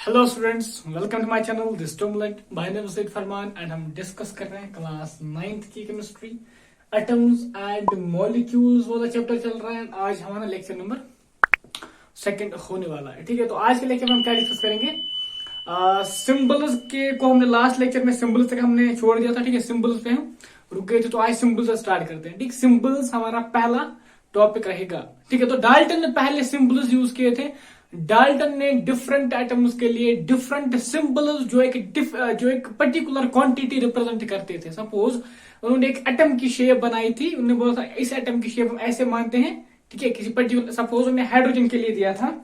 Hello students, welcome to my channel this टूमलेट by name Syed Farman and हम discuss कर रहे हैं क्लास 9th की केमिस्ट्री एटम्स एंड मॉलिक्यूल्स वाला चैप्टर चल रहा है। आज हमारा लेक्चर नंबर 2 होने वाला है। ठीक है, तो आज के लेक्चर में हम क्या डिस्कस करेंगे। सिंबल्स के को हमने लास्ट लेक्चर में सिंबल्स तक हमने छोड़ दिया था। ठीक है, सिंबल्स पे हम रुक गए थे, तो आज सिंबल्स से स्टार्ट करते हैं। ठीक, सिंबल्स हमारा पहला टॉपिक रहेगा। ठीक है, तो डाल्टन ने पहले सिंबल्स यूज किए थे। डाल्टन ने डिफरेंट एटम्स के लिए डिफरेंट सिंबल्स जो एक पर्टिकुलर क्वांटिटी रिप्रेजेंट करते थे। सपोज उन्होंने एक एटम की शेप बनाई थी, उन्होंने बोला था इस एटम की शेप हम ऐसे मानते हैं। ठीक है, किसी पर्टिकुलर सपोज उन्होंने हाइड्रोजन के लिए दिया था,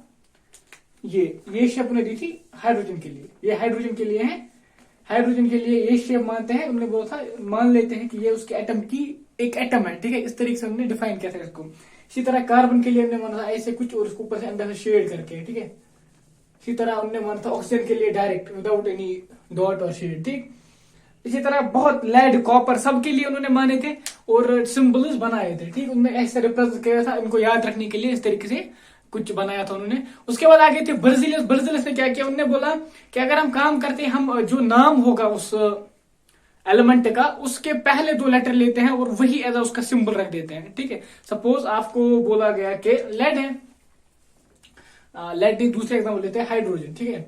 ये शेप उन्हें दी थी हाइड्रोजन के लिए, ये हाइड्रोजन के लिए है, हाइड्रोजन के लिए ये शेप मानते हैं। उन्होंने बोला था मान लेते हैं कि ये उसके एटम की एक एटम है। ठीक है, इस तरीके से हमने डिफाइन किया था इसको। इसी तरह कार्बन के लिए हमने माना था ऐसे कुछ और उसको ऊपर से अंदर से शेड करके। ठीक है, इसी तरह हमने माना था ऑक्सीजन के लिए डायरेक्ट विदाउट एनी डॉट और शेड। ठीक, इसी तरह बहुत लेड कॉपर सबके लिए उन्होंने माने थे और सिंबल्स बनाए थे। ठीक, उनमें ऐसे रिप्रेजेंट किया था, इनको याद रखने के लिए इस तरीके से कुछ बनाया था उन्होंने। उसके बाद आगे थे बर्जिलियस ने क्या किया, उन्होंने बोला कि अगर हम काम करते हैं, हम जो नाम होगा उस एलिमेंट का उसके पहले 2 लेटर लेते हैं और वही एज उसका सिंबल रख देते हैं। ठीक है, सपोज आपको बोला गया कि लेड है, लेड दूसरे एग्जाम्पल लेते हैं हाइड्रोजन। ठीक है,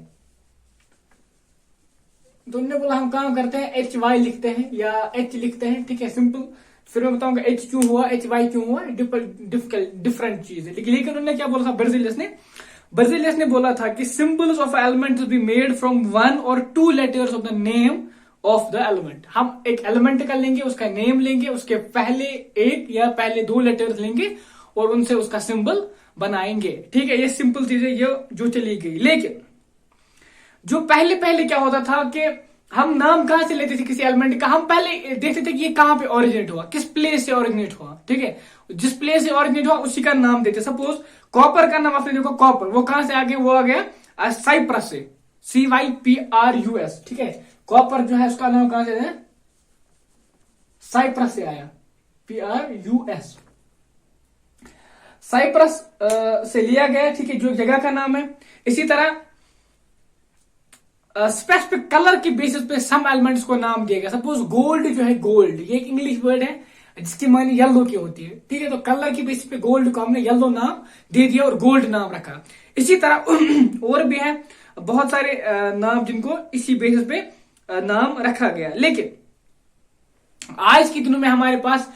तो उन्होंने बोला हम काम करते हैं HY लिखते हैं या H लिखते हैं। ठीक है, सिंपल। फिर मैं बताऊंगा H क्यों हुआ, HY क्यों हुआ, डिफरेंट चीज है। लेकिन उन्होंने क्या बोला था बर्जिलियस ने बोला था कि symbols of elements be made from 1 और 2 letters of the name of the element. हम एक एलिमेंट का लेंगे, उसका नेम लेंगे, उसके पहले 1 या पहले 2 लेटर्स लेंगे और उनसे उसका सिंबल बनाएंगे। ठीक है, ये सिंपल चीज है, ये जो चली गई। लेकिन जो पहले क्या होता था कि हम नाम कहां से लेते थे किसी एलिमेंट का, हम पहले देखते थे कि ये कहां पे ओरिजिनेट हुआ, किस प्लेस से ओरिजिनेट हुआ। ठीक है, जिस प्लेस से ओरिजिनेट हुआ उसी का नाम देते। सपोज कॉपर का नाम आपने देखो, कॉपर वो कहां से आ गया, वो आ गया साइप्रस से, CYPRUS। ठीक है, कॉपर जो है उसका नाम कहां से है, साइप्रस से आया, PRUS, साइप्रस से लिया गया। ठीक है, जो जगह का नाम है। इसी तरह स्पेसिफिक कलर के बेसिस पे सम एलिमेंट्स को नाम दिया गया। सपोज गोल्ड जो है, गोल्ड ये एक इंग्लिश वर्ड है जिसकी मायने येलो की होती है। ठीक है, तो कलर की बेसिस पे गोल्ड को हमने येलो नाम दे दिया और गोल्ड नाम रखा। इसी तरह और भी है बहुत सारे नाम जिनको इसी बेसिस पे नाम रखा गया। लेकिन आज के दिनों में हमारे पास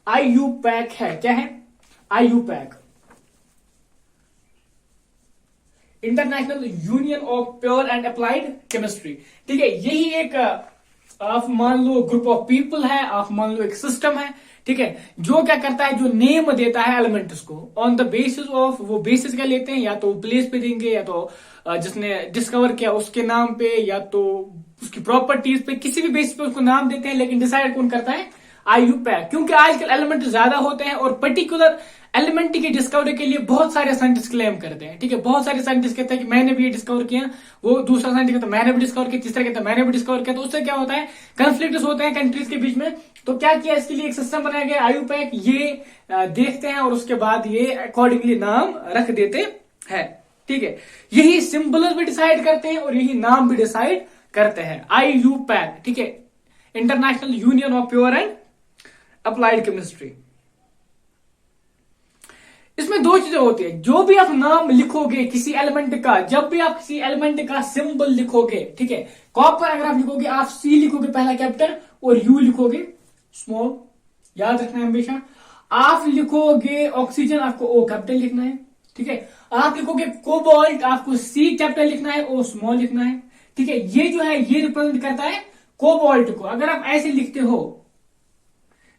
IUPAC है। क्या है IUPAC, international union of pure and applied chemistry. ठीक है, यही एक आप मान लो ग्रुप ऑफ पीपल है, आप मान लो एक सिस्टम है। ठीक है, जो क्या करता है, जो नेम देता है एलिमेंट्स को ऑन द बेसिस ऑफ, वो बेसिस क्या लेते हैं, या तो प्लेस पे देंगे, या तो जिसने डिस्कवर किया उसके नाम पे, या तो उसकी प्रॉपर्टीज पे, किसी भी बेसिस पे उसको नाम देते हैं। लेकिन डिसाइड कौन करता है, IUPAC। क्योंकि आजकल एलिमेंट ज्यादा होते हैं और पर्टिकुलर एलिमेंट की डिस्कवरी के लिए बहुत सारे साइंटिस्ट क्लेम करते हैं। ठीक है, बहुत सारे साइंटिस्ट कहते हैं कि मैंने भी ये डिस्कवर किया, वो दूसरा साइंटिस्ट कहता है मैंने भी डिस्कवर किया, तीसरा कहता है मैंने भी डिस्कवर किया। तो उससे क्या होता है, कंफ्लिक्ट होते हैं कंट्रीज के बीच में। तो क्या किया, इसके लिए एक सिस्टम बनाया गया IUPAC। ये देखते हैं और उसके बाद ये अकॉर्डिंगली नाम रख देते हैं। ठीक है, यही सिंबल्स भी डिसाइड करते हैं और यही नाम भी डिसाइड करते हैं, IUPAC। ठीक है, international union of pure and applied chemistry. इसमें 2 चीजें होती है। जो भी आप नाम लिखोगे किसी एलिमेंट का, जब भी आप किसी एलिमेंट का सिंबल लिखोगे, ठीक है, कॉपर अगर आप लिखोगे, आप C लिखोगे पहला कैपिटल और U लिखोगे स्मॉल, याद रखना है हमेशा। आप लिखोगे ऑक्सीजन, आपको O कैपिटल लिखना है। ठीक है, आप लिखोगे कोबाल्ट, आपको C कैपिटल लिखना है, O स्मॉल लिखना है। ठीक है, ये जो है ये रिप्रेजेंट करता है कोबाल्ट को। अगर आप ऐसे लिखते हो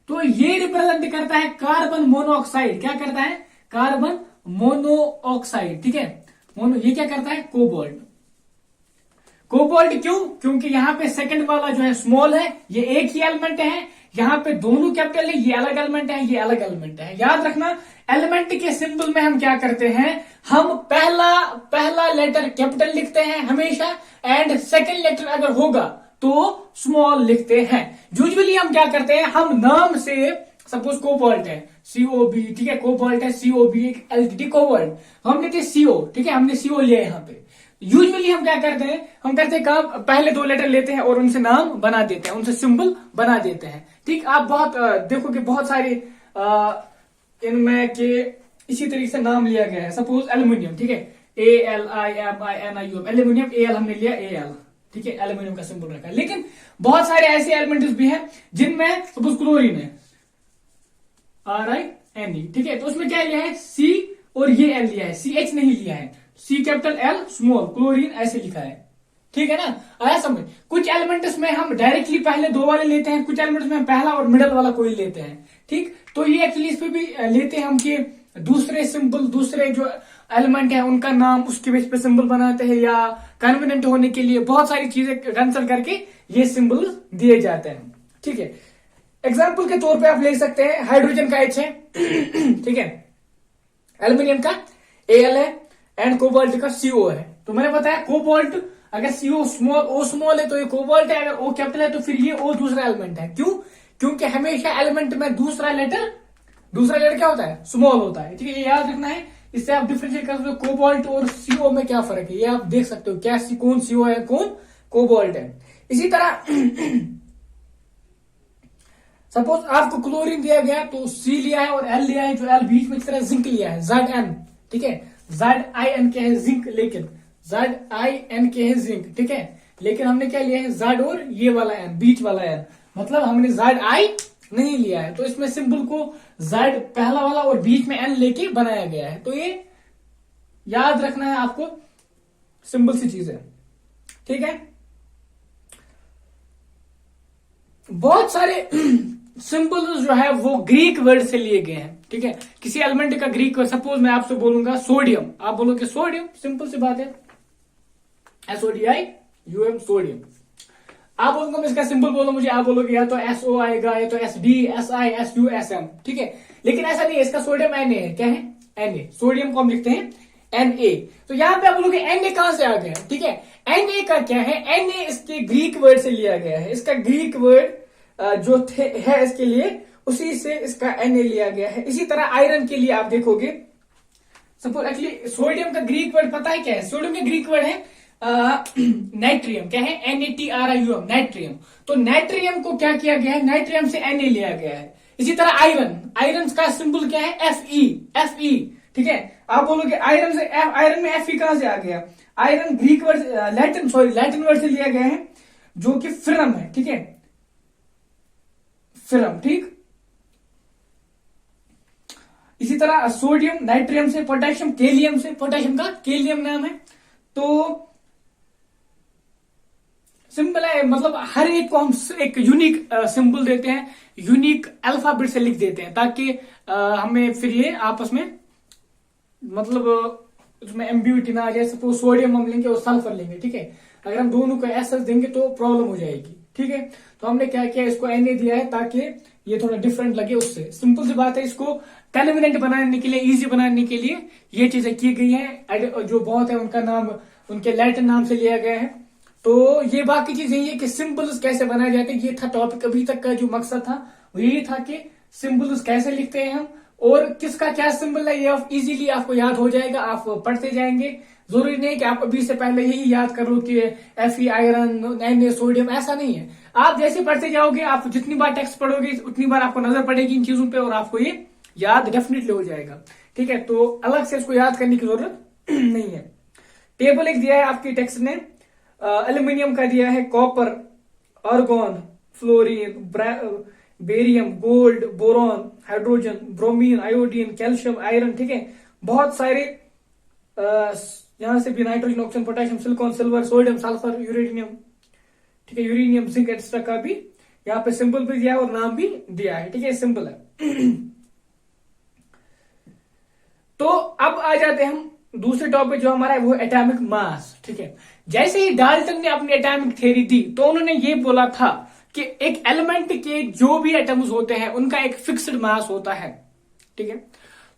तो ये रिप्रेजेंट करता है कार्बन मोनोऑक्साइड। क्या करता है, कार्बन मोनोऑक्साइड। ठीक है, मोनो, ये क्या करता है, कोबाल्ट। कोबाल्ट क्यों, क्योंकि यहां पे सेकंड वाला जो है स्मॉल है, ये एक ही एलिमेंट है। यहां पे दोनों कैपिटल है, ये अलग एलिमेंट है, ये अलग एलिमेंट है। याद रखना, एलिमेंट के सिंबल में हम क्या करते हैं, हम पहला लेटर कैपिटल लिखते हैं हमेशा, एंड सेकंड लेटर अगर होगा तो स्मॉल लिखते हैं। यूजुअली हम क्या करते हैं, हम नाम से, सपोज कोबाल्ट है COB। ठीक है, कोबाल्ट है COB, एक LTD कोबाल्ट, हम लेते हैं CO। ठीक है, हमने CO लिया यहाँ पे, यूजुअली हम क्या करते हैं, हम करते हैं काम, पहले 2 लेटर लेते हैं और उनसे नाम बना देते हैं, उनसे सिंबल बना देते हैं। ठीक, आप बहुत देखोगे बहुत सारे इनमें के इसी तरीके से नाम लिया गया है। सपोज एल्यूमिनियम, ठीक है, ALIMINIUM, एल्यूमिनियम, AL हमने लिया AL, ठीक है, एल्यूमिनियम का सिंबल रखा है। लेकिन बहुत सारे ऐसे एलिमेंट्स भी हैं जिनमें सपोज क्लोरीन है, RINE, ठीक है, तो उसमें क्या लिया है, C और ये L लिया है, CH नहीं लिया है, C capital L small, chlorine ऐसे लिखा है। ठीक है ना, आया समझ। कुछ एलिमेंट्स में हम डायरेक्टली पहले 2 वाले लेते हैं, कुछ एलिमेंट्स में हम पहला और मिडल वाला कोई लेते हैं। ठीक, तो ये एक्चुअली इस पे भी लेते हैं हम कि दूसरे सिंबल, दूसरे जो एलिमेंट है उनका नाम उसके बेस पे सिंबल बनाते हैं, या कन्वीनियंट होने के लिए बहुत सारी चीजें कंसल्ट करके ये सिंबल दिए जाते हैं। ठीक है, एग्जाम्पल के तौर पे आप ले सकते हैं, हाइड्रोजन का H है, ठीक है, एल्यूमिनियम का AL है, एंड कोबाल्ट का CO है। तो मैंने बताया कोबाल्ट अगर CO स्मॉल, O स्मॉल है तो ये कोबाल्ट है, अगर O कैपिटल है तो फिर ये O दूसरा एलिमेंट है। क्यों? क्योंकि हमेशा एलिमेंट में दूसरा लेटर क्या होता है, स्मॉल होता है। ठीक है, ये याद रखना है, इससे आप डिफरेंशिएट कर सकते हो कोबाल्ट और CO में क्या फर्क है, ये आप देख सकते हो, क्या कौन CO है कौन कोबाल्ट है। इसी तरह सपोज आपको क्लोरीन दिया गया तो C लिया है और L लिया है, जो L बीच में इस तरह जिंक लिया है, ZN, ठीक है, ZIN के है जिंक, लेकिन ZIN के है जिंक, ठीक है, लेकिन हमने क्या लिया है Z और ये वाला N, बीच वाला N, मतलब हमने ZI नहीं लिया है। तो इसमें सिंबल को Z पहला वाला और बीच में N लेके बनाया गया है। तो ये याद रखना है आपको, सिंबल सी चीज है। ठीक है, बहुत सारे सिंबल्स जो है वो ग्रीक वर्ड से लिए गए हैं। ठीक है, किसी एलिमेंट का ग्रीक वर्ड, सपोज मैं आपसे बोलूंगा सोडियम, आप बोलोगे सोडियम, सिंपल सी बात है, SODIUM सोडियम। आप बोलूंगा मैं इसका सिंबल बोलो मुझे, आप बोलोगे या तो SO आएगा या तो SD, SI, SU, SM, ठीक है, लेकिन ऐसा नहीं है, इसका सोडियम Na है। क्या है? Na। सोडियम को हम लिखते हैं Na। तो यहां पे आप बोलोगे Na कहां से आ गया? ठीक है, Na का क्या है, Na इसके ग्रीक वर्ड से लिया गया है, इसका ग्रीक वर्ड जो है इसके लिए, उसी से इसका Na लिया गया है। इसी तरह आयरन के लिए आप देखोगे, सपोज एक्चुअली सोडियम का ग्रीक वर्ड पता है क्या है? सोडियम का ग्रीक वर्ड है नाइट्रियम। क्या है? NATRIUM, नाइट्रियम। तो नाइट्रियम को क्या किया गया है, नाइट्रियम से Na लिया गया है। इसी तरह आयरन, आयरन का सिंबल क्या है? Fe। ठीक है, आप बोलोगे आयरन से आयरन में Fe कहां से आ गया? Iron Greek word, Latin word से लिया गया है, जो कि फिरम है। ठीक है, फिरम। ठीक, इसी तरह सोडियम नाइट्रियम से, पोटेशियम केलियम से, पोटेशियम का केलियम नाम है। तो सिंबल है, मतलब हर एक को हम एक यूनिक सिंबल देते हैं, यूनिक अल्फाबेट से लिख देते हैं, ताकि हमें फिर ये आपस में मतलब उसमें एम्बिग्यूटी ना आ जाए। सपोज सोडियम हम लेंगे और सल्फर लेंगे, ठीक है, अगर हम दोनों को एस देंगे तो प्रॉब्लम हो जाएगी। ठीक है, तो हमने क्या किया, इसको Na दिया है ताकि ये थोड़ा डिफरेंट लगे उससे। सिंपल सी बात है, इसको कन्वीनियंट बनाने के लिए, इजी बनाने के लिए ये चीजें की गई हैं। जो बहुत है उनका नाम उनके लैटिन नाम से लिया गया है। तो ये बाकी चीज यही है कि सिंबल्स कैसे बनाए जाते हैं, ये था टॉपिक अभी तक का जो मकसद था, वो यही था कि सिंबल्स कैसे लिखते हैं हम और किसका क्या सिंबल है, ये इजीली आपको याद हो जाएगा, आप पढ़ते जाएंगे। जरूरी नहीं कि आप अभी से पहले यही याद करो कि Fe आयरन, Na सोडियम, ऐसा नहीं है। आप जैसे पढ़ते जाओगे, आप जितनी बार टेक्स्ट पढ़ोगे उतनी बार आपको नजर पड़ेगी इन चीजों पे और आपको ये याद डेफिनेटली हो जाएगा। ठीक है, तो अलग से इसको याद करने की जरूरत नहीं है। टेबल एक दिया है आपके टेक्स्ट ने, एल्यूमिनियम का दिया है copper, argon, fluorine, barium, gold, boron, hydrogen, bromine, iodine, calcium, iron. ठीक है, बहुत सारे यहां से भी nitrogen, oxygen, potassium, silicon, silver, sodium, sulphur, uranium, ठीक है, यूरेनियम, जिंक एक्स्ट्रा का भी यहाँ पे सिंबल भी दिया है और नाम भी दिया है। ठीक है, सिंबल है। तो अब आ जाते हैं हम दूसरे टॉपिक जो हमारा है वो एटॉमिक मास। ठीक है, जैसे ही डाल्टन ने अपनी एटॉमिक थ्योरी दी तो उन्होंने ये बोला था कि एक एलिमेंट के जो भी एटम्स होते हैं उनका एक फिक्स्ड मास होता है। ठीक है,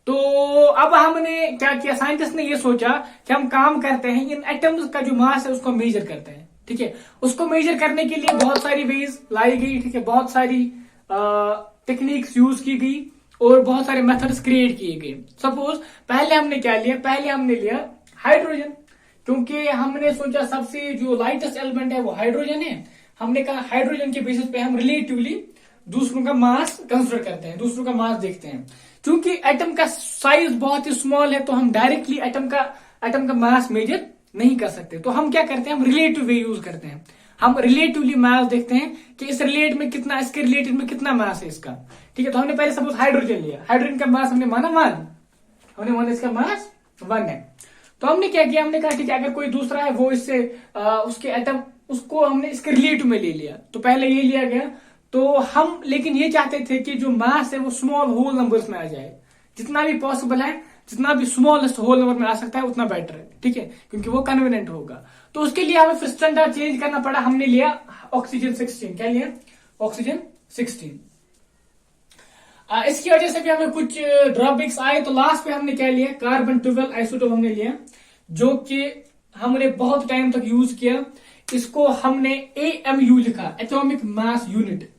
तो अब हमने क्या किया, साइंटिस्ट ने ये सोचा कि हम काम करते हैं इन एटम्स का जो मास है उसको मेजर करते हैं। ठीक है, उसको मेजर करने के लिए बहुत सारी वेज लाई गई। ठीक है, बहुत सारी टेक्निक्स यूज की गई और बहुत सारे मेथड्स क्रिएट किए गए। सपोज पहले हमने क्या लिया, पहले हमने लिया हाइड्रोजन। क्योंकि हमने सोचा सबसे जो लाइटेस्ट एलिमेंट है वो हाइड्रोजन है। हमने कहा हाइड्रोजन के बेसिस पे हम रिलेटिवली दूसरों का मास कंसिडर करते हैं, दूसरों का मास देखते हैं। क्योंकि एटम का साइज बहुत ही स्मॉल है तो हम डायरेक्टली एटम का मास मेजर नहीं कर सकते। तो हम क्या करते हैं, हम रिलेटिव वे यूज करते हैं। हम रिलेटिवली मास देखते हैं कि इस रिलेट में कितना, इसके रिलेटेड में कितना मास है इसका। ठीक है, तो हमने पहले सपोज हाइड्रोजन लिया, हाइड्रोजन का मास हमने माना 1, हमने माना इसका मास 1 है। तो हमने क्या किया, हमने कहा ठीक है अगर कोई दूसरा है वो इससे उसके एटम उसको हमने इसके रिलेटिव में ले लिया, तो पहले ये लिया गया। तो हम लेकिन ये चाहते थे कि जो मास है वो स्मॉल होल नंबर्स में आ जाए, जितना भी पॉसिबल है, जितना भी स्मॉलेस्ट होल नंबर में आ सकता है उतना बेटर है। ठीक है, क्योंकि वो कन्वीनियंट होगा। तो उसके लिए हमें फिर स्टैंडर्ड चेंज करना पड़ा। हमने लिया ऑक्सीजन 16। क्या लिया, ऑक्सीजन 16। इसकी वजह से भी हमें कुछ ड्रॉबैक्स आए। तो लास्ट पे हमने क्या लिया, कार्बन 12 आइसोटोप हमने लिया, जो कि हमने बहुत टाइम तक यूज किया। इसको हमने AMU लिखा, एटॉमिक मास यूनिट।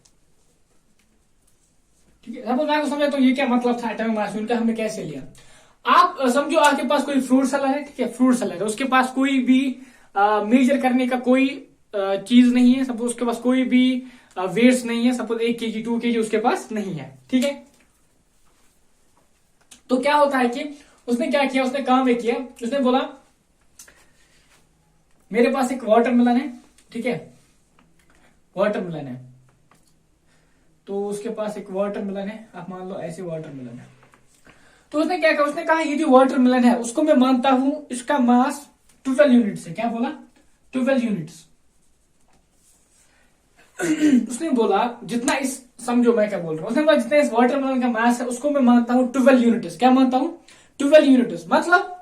ठीक है, सपोज मैं समझा तो ये क्या मतलब था एटॉमिक मास यूनिट का, हमने कैसे लिया। आप समझो आपके पास कोई फ्रूट सैलड है, ठीक है, फ्रूट सैलड है, उसके पास कोई भी मेजर करने का कोई चीज नहीं है। सपोज उसके पास कोई भी वेट्स नहीं है, सपोज 1 kg 2 kg उसके पास नहीं है। ठीक है, तो क्या होता है कि उसने क्या किया, उसने काम किया, उसने बोला मेरे पास एक वाटरमेलन है। ठीक है, वाटरमेलन है, तो उसके पास एक वाटरमेलन है, आप मान लो ऐसे वाटरमेलन है। तो उसने क्या कहा, उसने कहा ये जो वाटरमेलन है उसको मैं मानता हूं इसका मास 12 यूनिट्स है। क्या बोला, 12 यूनिट्स। उसने बोला जितना इस, समझो मैं क्या बोल रहा हूं, उसने बोला जितना इस वाटरमेलन का मास है उसको मैं मानता हूं 12 यूनिट्स। क्या मानता हूं, 12 यूनिट्स। मतलब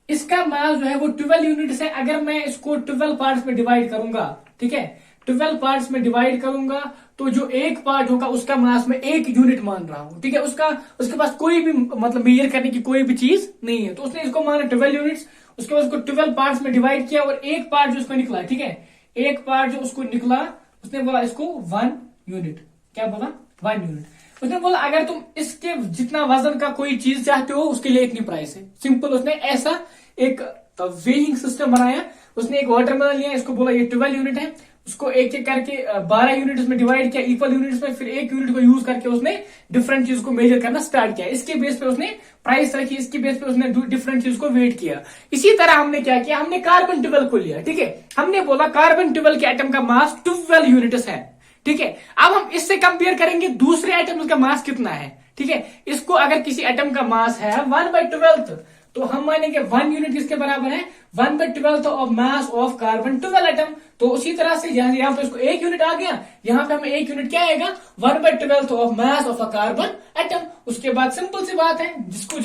इसका मास जो है वो 12 यूनिट्स है। अगर मैं इसको 12 पार्ट्स में डिवाइड करूंगा, ठीक है, 12 पार्ट्स में डिवाइड करूंगा तो जो एक पार्ट होगा उसका मास मैं 1 यूनिट मान रहा हूं। ठीक है, उसके पास कोई भी मतलब मेजर करने की कोई भी चीज नहीं है। तो उसने इसको माना 12 यूनिट्स, उसके बाद उसको 12 पार्ट्स में डिवाइड किया और एक पार्ट जो उसको निकला, ठीक है, एक पार्ट जो उसको निकला उसने बोला इसको 1 यूनिट। क्या बोला, 1 यूनिट। उसने बोला अगर तुम इसके जितना वजन का कोई चीज चाहते हो उसके लिए इतनी प्राइस है। सिंपल, उसने ऐसा एक वेइंग सिस्टम बनाया। उसने एक वाटरमेलन लिया, इसको बोला ये 12 यूनिट है, उसको एक एक करके 12 यूनिट्स में डिवाइड किया, इक्वल यूनिट्स में, फिर 1 यूनिट को यूज करके उसने डिफरेंट चीज को मेजर करना स्टार्ट किया। इसके बेस पे उसने प्राइस रखी, इसके बेस पे उसने डिफरेंट चीज को वेट किया। इसी तरह हमने क्या किया, हमने कार्बन 12 को लिया। ठीक है, हमने बोला कार्बन 12 के एटम का मास 12 यूनिट्स है। ठीक है, अब हम इससे कंपेयर करेंगे दूसरे एटम का मास कितना है। ठीक है, इसको अगर किसी एटम का मास है 1/12 तो हम मानेंगे 1 यूनिट किसके बराबर है, 1/12 of mass of carbon 12 atom. तो उसी तरह से यहाँ पे इसको 1 यूनिट आ गया, यहाँ पे हमें 1 यूनिट क्या आएगा, 1/12 of mass of a carbon atom. उसके बाद सिंपल सी बात है, जिसको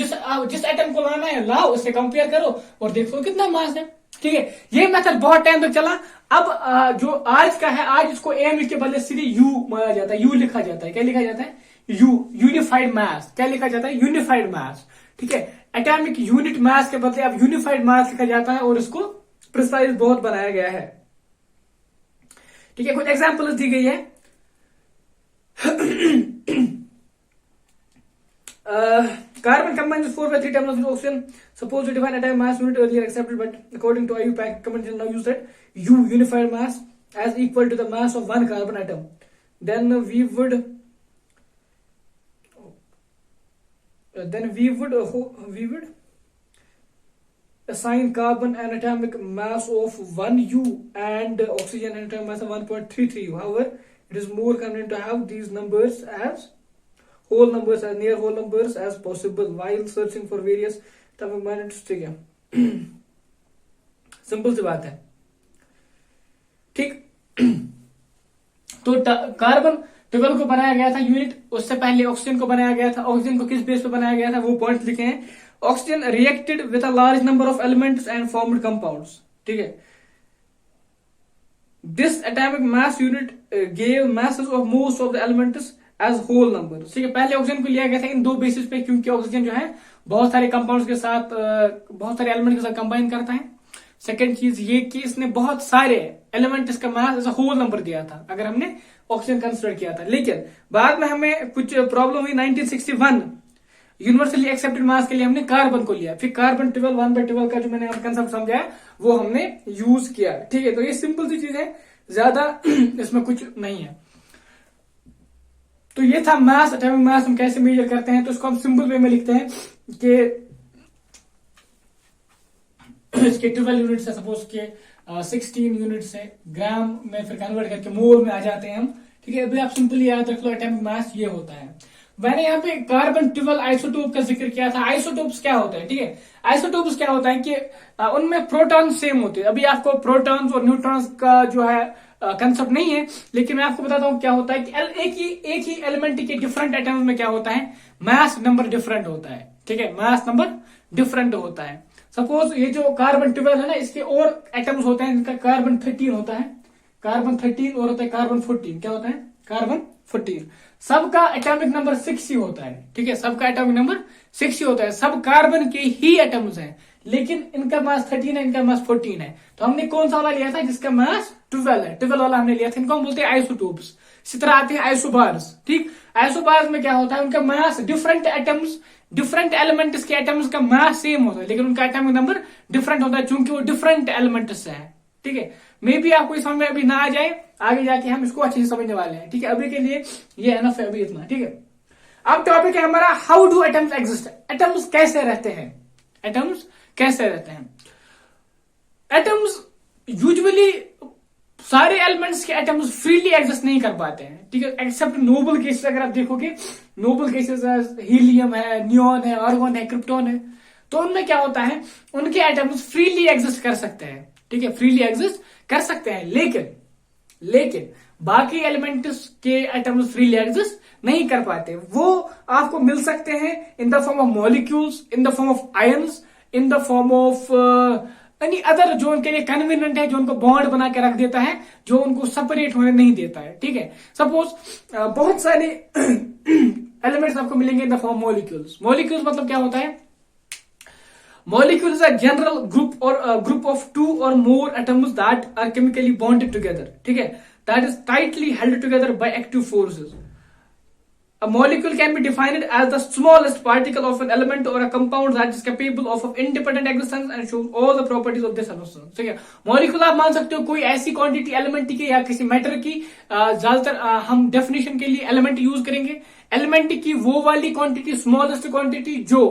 जिस एटम को लाना है लाओ, उससे कंपेयर करो और देखो कितना मास है। ठीक है, ये मेथड बहुत टाइम तक चला। अब जो आज का है, आज इसको एम के बदले सीधे यू माना जाता है, यू लिखा जाता है। क्या लिखा जाता है, यू, यूनिफाइड मास। क्या लिखा जाता है, यूनिफाइड मास। ठीक है, एटॉमिक यूनिट मास के बदले अब यूनिफाइड मास लिखा जाता है और इसको प्रिसाइज बहुत बनाया गया है। ठीक है, कुछ एग्जांपल्स दी गई है। Carbon combines 4/3 terms of oxygen. Suppose we define atomic mass unit earlier accepted, but according to IUPAC convention now use that U unified mass as equal to the mass of one carbon atom. Then we would assign carbon an atomic mass of 1 U and oxygen an atomic mass of 1.33 U. However, it is more convenient to have these numbers as whole numbers, as near whole numbers as possible while searching for various atomic mass। ठीक है, simple सी बात है। ठीक, तो carbon 12 को बनाया गया था यूनिट, उससे पहले ऑक्सीजन को बनाया गया था। ऑक्सीजन को किस बेस पे बनाया गया था, वो पॉइंट लिखे हैं। Oxygen reacted with a large number of elements and formed compounds. ठीक है, this atomic mass unit gave masses of most of the elements as whole number. ठीक है, पहले ऑक्सीजन को लिया गया था इन दो बेसिस पे, क्योंकि ऑक्सीजन जो है बहुत सारे कंपाउंड्स के साथ, बहुत सारे एलिमेंट के साथ कंबाइन करता है। सेकेंड चीज ये कि इसने बहुत सारे एलिमेंट्स का मास एज होल नंबर दिया था अगर हमने ऑक्सीजन कंसिडर किया था। लेकिन बाद में हमें कुछ प्रॉब्लम हुई 1961 यूनिवर्सली एक्सेप्टेड मास के लिए हमने कार्बन को लिया, फिर कार्बन 12 1/12 का जो मैंने कंसेप्ट समझाया वो हमने यूज किया। ठीक है, तो ये सिंपल सी चीज है, ज्यादा इसमें कुछ नहीं है। तो ये था मास, एटॉमिक मास हम कैसे मेजर करते हैं। तो इसको हम सिंपल वे में लिखते हैं कि इसके 12 यूनिट्स है, सपोज के 16 यूनिट्स है, ग्राम में फिर कन्वर्ट करके मोल में आ जाते हैं हम। ठीक है, अभी आप सिंपली याद रख लो एटॉमिक मास ये होता है। मैंने यहाँ पे कार्बन 12 आइसोटोप का जिक्र किया था। आइसोटोप्स क्या होता है, ठीक है, आइसोटोप्स क्या होता है कि उनमें प्रोटॉन सेम होते हैं। अभी आपको प्रोटॉन्स और न्यूट्रॉन्स का जो है कंसेप्ट नहीं है, लेकिन मैं आपको बताता हूँ क्या होता है कि एक ही एलिमेंट के डिफरेंट एटम्स में क्या होता है, मास नंबर डिफरेंट होता है। ठीक है, मास नंबर डिफरेंट होता है। सपोज ये जो कार्बन 12 है ना, इसके और एटम्स होते हैं, इनका कार्बन 13 होता है, कार्बन 13 और होता है कार्बन 14। क्या होता है, कार्बन 14। सबका एटॉमिक नंबर 6 ही होता है। ठीक है, सबका एटॉमिक नंबर 6 ही होता है, सब कार्बन के ही एटम्स हैं, लेकिन इनका मास 13 है, इनका मास 14 है। तो हमने कौन सा वाला लिया था, जिसका मास 12 है, 12 वाला हमने लिया था। इनको हम बोलते हैं आइसोटोप्स। इसी तरह आते हैं आइसोबार्स। ठीक, आइसोबार्स में क्या होता है, उनका मास डिफरेंट एटम्स, डिफरेंट एलिमेंट्स के एटम्स का मास सेम होता है, लेकिन उनका एटॉमिक नंबर डिफरेंट होता है, चूंकि वो डिफरेंट एलिमेंट्स है। ठीक है, मे बी आपको समझ में अभी ना आ जाए, आगे जाके हम इसको अच्छे से समझने वाले हैं। ठीक है, अभी के लिए ये एनफ है, अभी इतना। ठीक है, अब टॉपिक है हमारा how do atoms exist. Atoms कैसे रहते हैं, एटम्स कैसे रहते हैं। एटम्स यूजुअली सारे एलिमेंट्स के एटम्स फ्रीली एग्जिस्ट नहीं कर पाते हैं। ठीक है, एक्सेप्ट नोबल केसेस। अगर आप देखोगे नोबल केसेस, हीलियम है, नियॉन है, आर्गन है, क्रिप्टॉन है, तो उनमें क्या होता है, उनके एटम्स फ्रीली एग्जिस्ट कर सकते हैं। ठीक है, फ्रीली एग्जिस्ट कर सकते हैं, लेकिन बाकी एलिमेंट्स के एटम्स फ्रीली एग्जिस्ट नहीं कर पाते। वो आपको मिल सकते हैं in the form of molecules, in the form of ions, in the form of any other, जो उनके लिए कन्वीनियंट है, जो उनको बॉन्ड बना के रख देता है, जो उनको सेपरेट होने नहीं देता है। ठीक है, सपोज बहुत सारे एलिमेंट्स आपको मिलेंगे in the form molecules. Molecules मतलब क्या होता है, molecule is a general group or a group of 2 or more atoms that are chemically bonded together. ठीक है, that is tightly held together by active forces. A molecule can be defined as the smallest particle of an element or a compound that is capable of independent existence and shows all the properties of this substance. ठीक है, molecule आप मान सकते हो कोई ऐसी quantity element की या किसी मैटर की, ज्यादातर हम डेफिनेशन के लिए एलिमेंट यूज करेंगे। एलिमेंट की वो वाली क्वांटिटी, स्मॉलेस्ट क्वांटिटी जो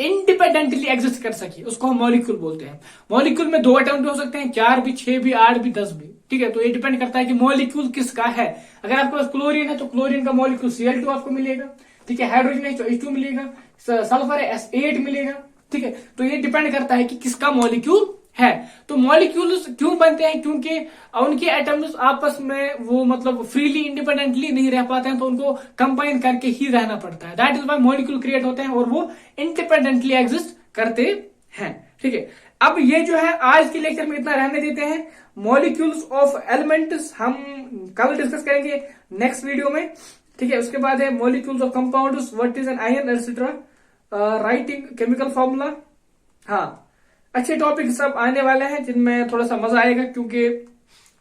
इंडिपेंडेंटली एग्जिस्ट कर सके, उसको हम मॉलिक्यूल बोलते हैं। मॉलिक्यूल में 2 एटम हो सकते हैं, 4 भी, 6 भी, 8 भी, 10 भी। ठीक है, तो ये डिपेंड करता है कि मॉलिक्यूल किसका है। अगर आपके पास क्लोरीन है तो क्लोरीन का मॉलिक्यूल Cl2 आपको मिलेगा। ठीक है, हाइड्रोजन है तो H2 मिलेगा, सल्फर है S8 मिलेगा। ठीक है, तो ये डिपेंड करता है कि किसका मॉलिक्यूल है। तो मॉलिक्यूल्स क्यों बनते हैं, क्योंकि उनके एटम्स आपस में वो मतलब फ्रीली इंडिपेंडेंटली नहीं रह पाते हैं, तो उनको कंबाइन करके ही रहना पड़ता है। That is why molecule create होते हैं और वो इंडिपेंडेंटली एग्जिस्ट करते हैं। ठीक है, अब ये जो है आज के लेक्चर में इतना रहने देते हैं। मॉलिक्यूल्स ऑफ एलिमेंट्स हम कल डिस्कस करेंगे नेक्स्ट वीडियो में। ठीक है, उसके बाद है molecules of compounds, what is an ion etcetera, writing chemical formula. हाँ, अच्छे टॉपिक सब आने वाले हैं जिनमें थोड़ा सा मजा आएगा, क्योंकि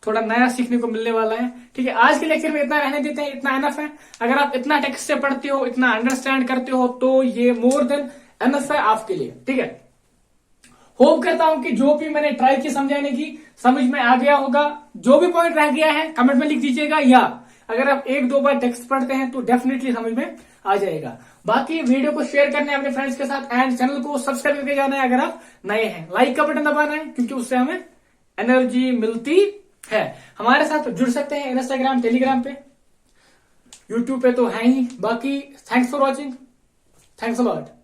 थोड़ा नया सीखने को मिलने वाला है। ठीक है, आज के लेक्चर में इतना रहने देते हैं, इतना एनफ है। अगर आप इतना टेक्स्ट से पढ़ते हो, इतना अंडरस्टैंड करते हो, तो ये मोर देन एनफ है आपके लिए। ठीक है, होप करता हूं कि जो भी मैंने ट्राई की समझाने की समझ में आ गया होगा। जो भी पॉइंट रह गया है कमेंट में लिख दीजिएगा, या अगर आप 1-2 बार टेक्स्ट पढ़ते हैं तो डेफिनेटली समझ में आ जाएगा। बाकी वीडियो को शेयर करना है अपने फ्रेंड्स के साथ, एंड चैनल को सब्सक्राइब करके जाना है अगर आप नए हैं। लाइक का बटन दबाना है, क्योंकि उससे हमें एनर्जी मिलती है। हमारे साथ जुड़ सकते हैं इंस्टाग्राम, टेलीग्राम पे, यूट्यूब पे तो है ही। बाकी thanks for watching, thanks a lot.